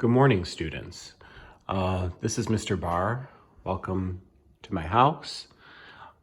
Good morning, students. This is Mr. Barr. Welcome to my house.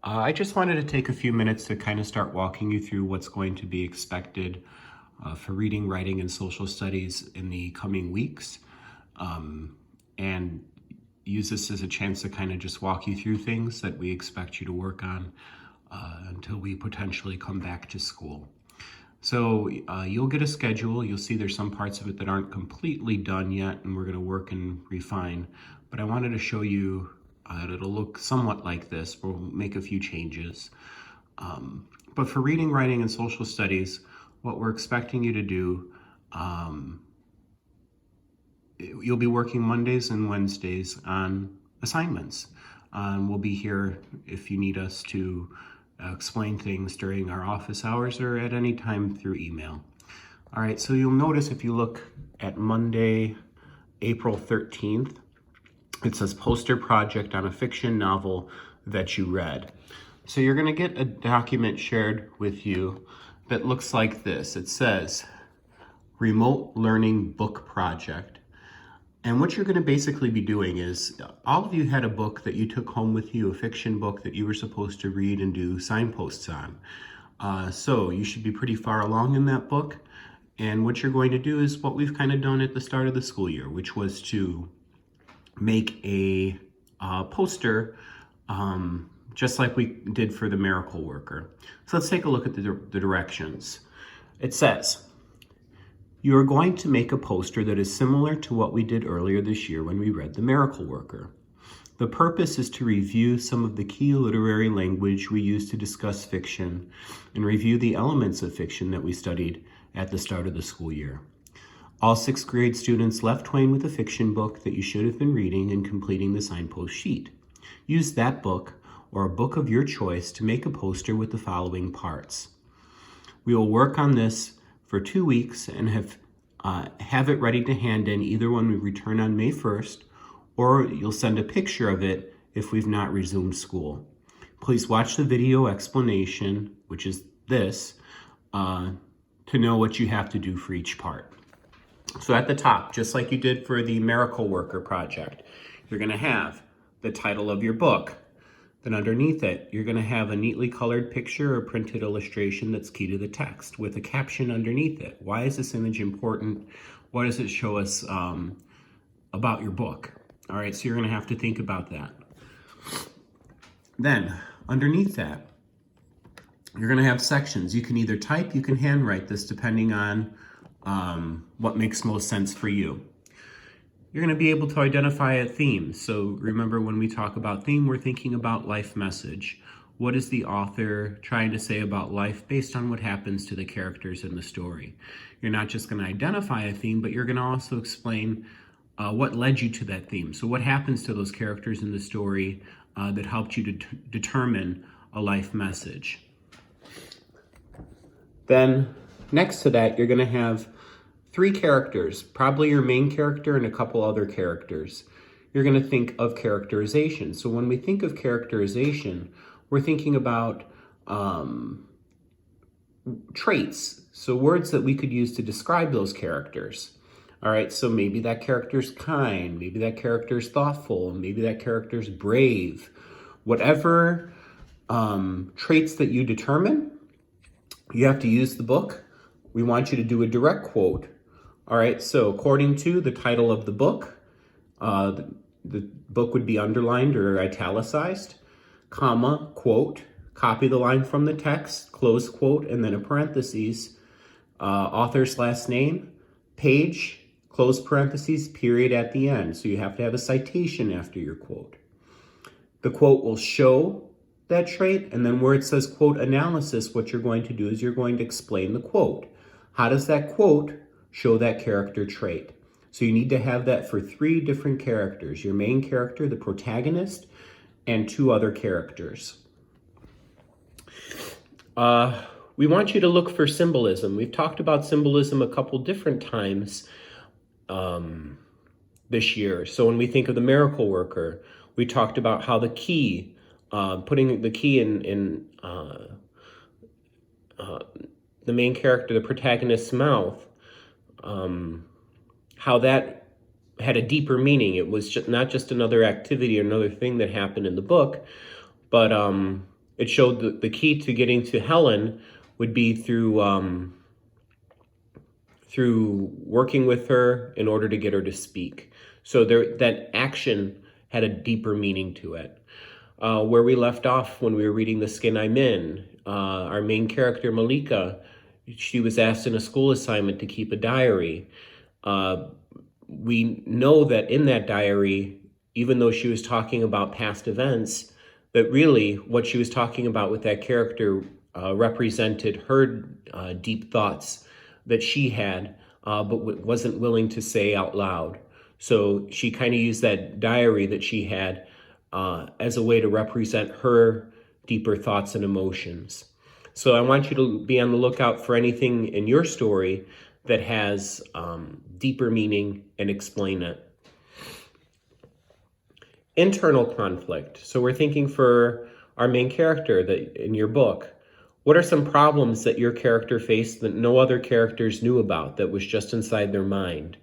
I just wanted to take a few minutes to kind of start walking you through what's going to be expected for reading, writing, and social studies in the coming weeks, and use this as a chance to kind of just walk you through things that we expect you to work on until we potentially come back to school. So you'll get a schedule. You'll see there's some parts of it that aren't completely done yet, and we're going to work and refine. But I wanted to show you that it'll look somewhat like this. We'll make a few changes. But for reading, writing, and social studies, what we're expecting you to do, you'll be working Mondays and Wednesdays on assignments. We'll be here if you need us to explain things during our office hours or at any time through email. All right, so you'll notice if you look at Monday, April 13th, it says poster project on a fiction novel that you read. So you're gonna get a document shared with you that looks like this. It says remote learning book project. And what you're going to basically be doing is, all of you had a book that you took home with you, a fiction book that you were supposed to read and do signposts on. So you should be pretty far along in that book. And what you're going to do is what we've kind of done at the start of the school year, which was to make a poster just like we did for the miracle worker. So let's take a look at the directions. It says, you are going to make a poster that is similar to what we did earlier this year when we read The Miracle Worker. The purpose is to review some of the key literary language we use to discuss fiction and review the elements of fiction that we studied at the start of the school year. All 6th grade students left Twain with a fiction book that you should have been reading and completing the signpost sheet. Use that book or a book of your choice to make a poster with the following parts. We will work on this for 2 weeks and have it ready to hand in either when we return on May 1st, or you'll send a picture of it if we've not resumed school. Please watch the video explanation, which is this, to know what you have to do for each part. So at the top, just like you did for the Miracle Worker project, you're gonna have the title of your book. Then underneath it, you're gonna have a neatly colored picture or printed illustration that's key to the text with a caption underneath it. Why is this image important? What does it show us about your book? All right, so you're gonna have to think about that. Then, underneath that, you're gonna have sections. You can either type, you can handwrite this depending on what makes most sense for you. You're going to be able to identify a theme. So remember, when we talk about theme, we're thinking about life message. What is the author trying to say about life based on what happens to the characters in the story? You're not just going to identify a theme, but you're going to also explain what led you to that theme. So what happens to those characters in the story that helped you to determine a life message? Then next to that, you're going to have 3 characters, probably your main character and a couple other characters. You're going to think of characterization. So when we think of characterization, we're thinking about traits. So words that we could use to describe those characters. All right, so maybe that character's kind, maybe that character's thoughtful, maybe that character's brave. Whatever traits that you determine, you have to use the book. We want you to do a direct quote. All right, so according to the title of the book, the book would be underlined or italicized, comma, quote, copy the line from the text, close quote, and then a parentheses, author's last name, page, close parentheses, period at the end. So you have to have a citation after your quote. The quote will show that trait, and then where it says quote analysis, what you're going to do is you're going to explain the quote. How does that quote show that character trait? So you need to have that for 3 different characters, your main character, the protagonist, and 2 other characters. We want you to look for symbolism. We've talked about symbolism a couple different times this year. So when we think of the miracle worker, we talked about how the key, putting the key in the main character, the protagonist's mouth, how that had a deeper meaning. It was just not just another activity or another thing that happened in the book, but it showed that the key to getting to Helen would be through working with her in order to get her to speak. So that action had a deeper meaning to it. Where we left off when we were reading The Skin I'm In, our main character, Malika, she was asked in a school assignment to keep a diary. We know that in that diary, even though she was talking about past events, that really what she was talking about with that character represented her deep thoughts that she had, but wasn't willing to say out loud. So she kind of used that diary that she had as a way to represent her deeper thoughts and emotions. So I want you to be on the lookout for anything in your story that has deeper meaning and explain it. Internal conflict. So we're thinking for our main character that in your book, what are some problems that your character faced that no other characters knew about, that was just inside their mind?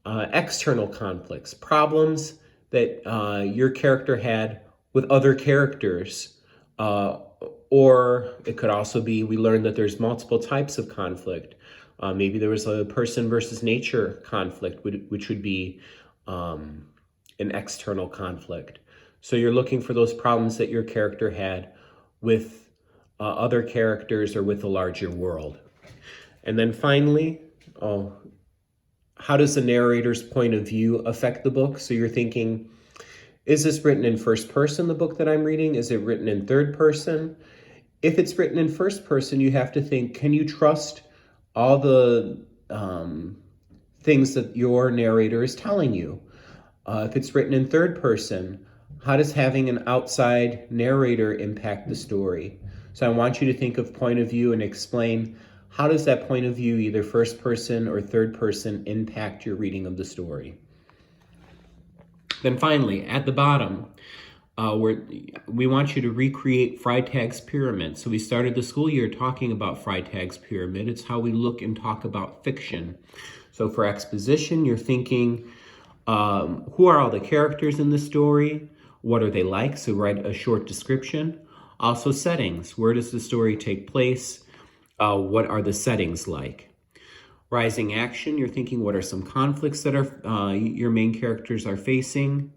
External conflicts, problems that your character had with other characters. Or it could also be, we learned that there's multiple types of conflict. Maybe there was a person versus nature conflict, which would be an external conflict. So you're looking for those problems that your character had with other characters or with the larger world. And then finally, how does the narrator's point of view affect the book? So you're thinking, is this written in first person, the book that I'm reading? Is it written in third person? If it's written in first person, you have to think, can you trust all the things that your narrator is telling you? If it's written in third person, how does having an outside narrator impact the story? So I want you to think of point of view and explain, how does that point of view, either first person or third person, impact your reading of the story? Then finally, at the bottom, we want you to recreate Freytag's pyramid. So we started the school year talking about Freytag's pyramid. It's how we look and talk about fiction. So for exposition, you're thinking, who are all the characters in the story? What are they like? So write a short description. Also settings. Where does the story take place? What are the settings like? Rising action, you're thinking, what are some conflicts that are your main characters are facing?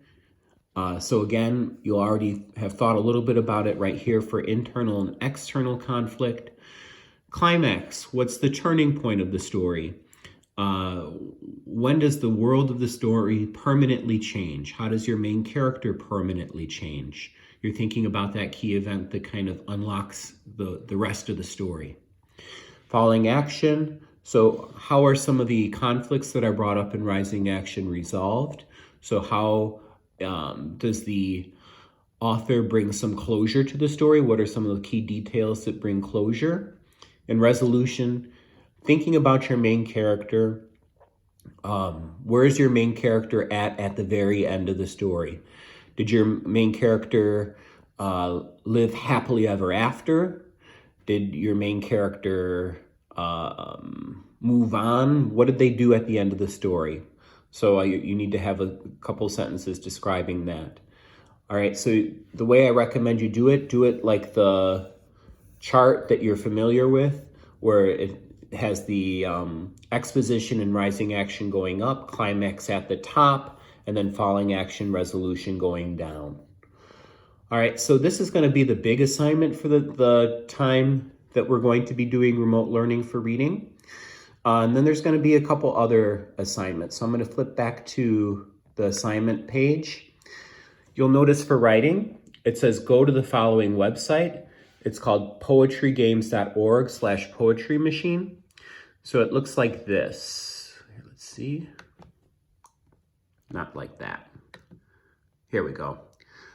So again, you'll already have thought a little bit about it right here for internal and external conflict. Climax, what's the turning point of the story? When does the world of the story permanently change? How does your main character permanently change? You're thinking about that key event that kind of unlocks the rest of the story. Falling action, so how are some of the conflicts that are brought up in rising action resolved? So how does the author bring some closure to the story? What are some of the key details that bring closure? And resolution, thinking about your main character, where is your main character at the very end of the story? Did your main character live happily ever after? Did your main character move on? What did they do at the end of the story? So you need to have a couple sentences describing that. All right, so the way I recommend you do it like the chart that you're familiar with, where it has the exposition and rising action going up, climax at the top, and then falling action, resolution going down. All right, so this is going to be the big assignment for the time that we're going to be doing remote learning for reading. And then there's going to be a couple other assignments. So I'm going to flip back to the assignment page. You'll notice for writing, it says go to the following website. It's called poetrygames.org/poetry machine. So it looks like this. Let's see. Not like that. Here we go.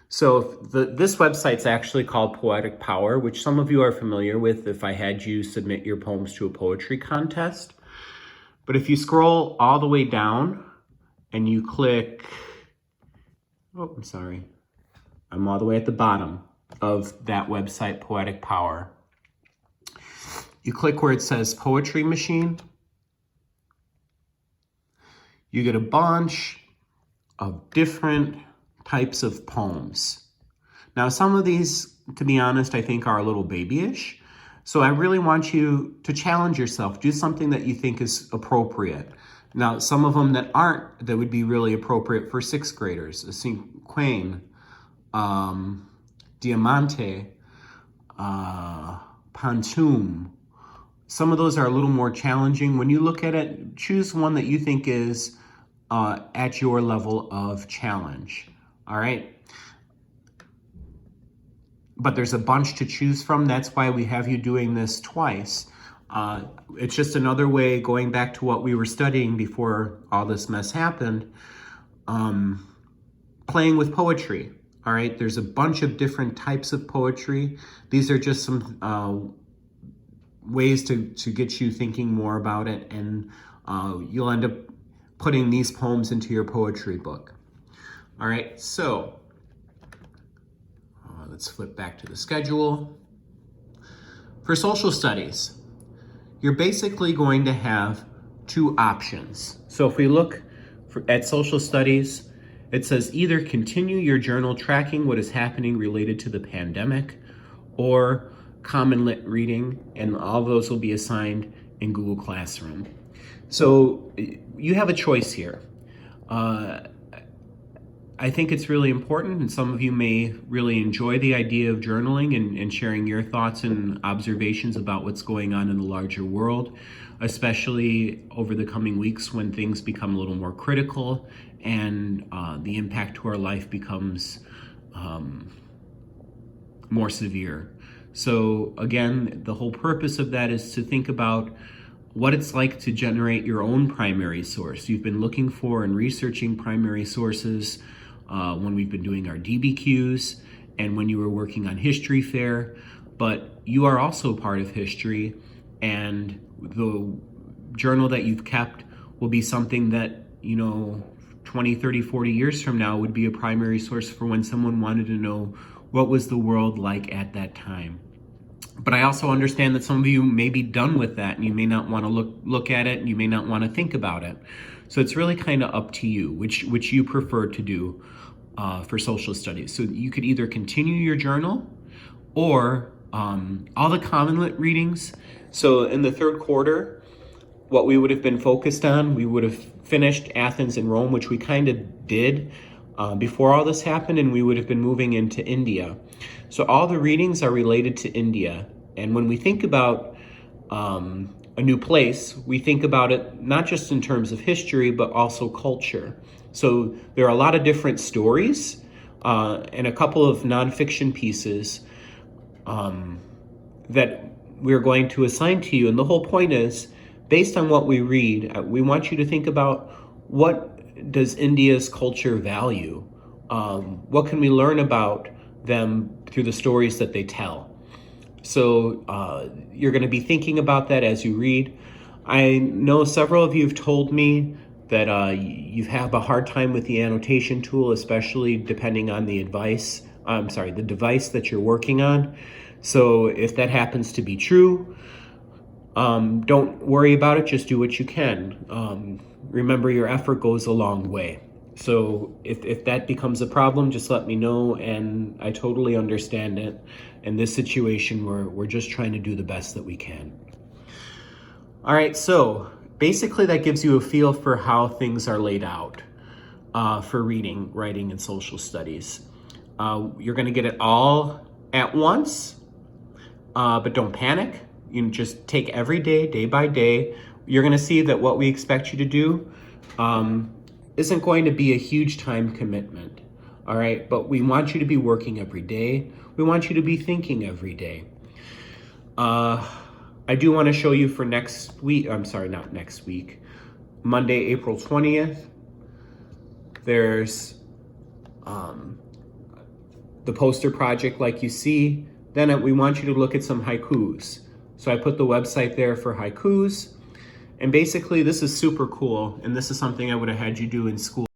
So this website's actually called Poetic Power, which some of you are familiar with if I had you submit your poems to a poetry contest. But if you scroll all the way down and you click, oh, I'm sorry. I'm all the way at the bottom of that website, Poetic Power. You click where it says Poetry Machine. you get a bunch of different types of poems. Now, some of these, to be honest, I think are a little babyish. So I really want you to challenge yourself. Do something that you think is appropriate. Now, some of them that aren't, that would be really appropriate for sixth graders. Cinquain, Diamante, Pantoum. Some of those are a little more challenging. When you look at it, choose one that you think is at your level of challenge. All right? But there's a bunch to choose from. That's why we have you doing this twice. It's just another way, going back to what we were studying before all this mess happened, playing with poetry. All right, there's a bunch of different types of poetry. These are just some ways to get you thinking more about it, and you'll end up putting these poems into your poetry book. All right, so let's flip back to the schedule. For social studies, you're basically going to have two options. So if we look at social studies, it says either continue your journal tracking what is happening related to the pandemic, or common lit reading, and all those will be assigned in Google Classroom. So you have a choice here. I think it's really important, and some of you may really enjoy the idea of journaling and sharing your thoughts and observations about what's going on in the larger world, especially over the coming weeks when things become a little more critical and the impact to our life becomes more severe. So again, the whole purpose of that is to think about what it's like to generate your own primary source. You've been looking for and researching primary sources when we've been doing our DBQs and when you were working on History Fair, but you are also part of history, and the journal that you've kept will be something that, 20, 30, 40 years from now would be a primary source for when someone wanted to know what was the world like at that time. But I also understand that some of you may be done with that and you may not want to look at it, and you may not want to think about it. So it's really kind of up to you, which you prefer to do for social studies. So you could either continue your journal or all the common lit readings. So in the third quarter, what we would have been focused on, we would have finished Athens and Rome, which we kind of did before all this happened, and we would have been moving into India. So all the readings are related to India. And when we think about a new place, we think about it not just in terms of history, but also culture. So there are a lot of different stories and a couple of nonfiction pieces that we're going to assign to you. And the whole point is, based on what we read, we want you to think about, what does India's culture value? What can we learn about them through the stories that they tell? So you're going to be thinking about that as you read. I know several of you have told me that you have a hard time with the annotation tool, especially depending on the device that you're working on. So if that happens to be true, don't worry about it, just do what you can. Remember, your effort goes a long way. So if that becomes a problem, just let me know, and I totally understand it. In this situation, we're just trying to do the best that we can. All right, so basically that gives you a feel for how things are laid out for reading, writing, and social studies. You're gonna get it all at once, but don't panic. You just take every day, day by day. You're gonna see that what we expect you to do isn't going to be a huge time commitment, all right? But we want you to be working every day. We want you to be thinking every day. I do want to show you for next week, not next week, Monday, April 20th, there's the poster project like you see. Then we want you to look at some haikus. So I put the website there for haikus. And basically this is super cool, and this is something I would have had you do in school.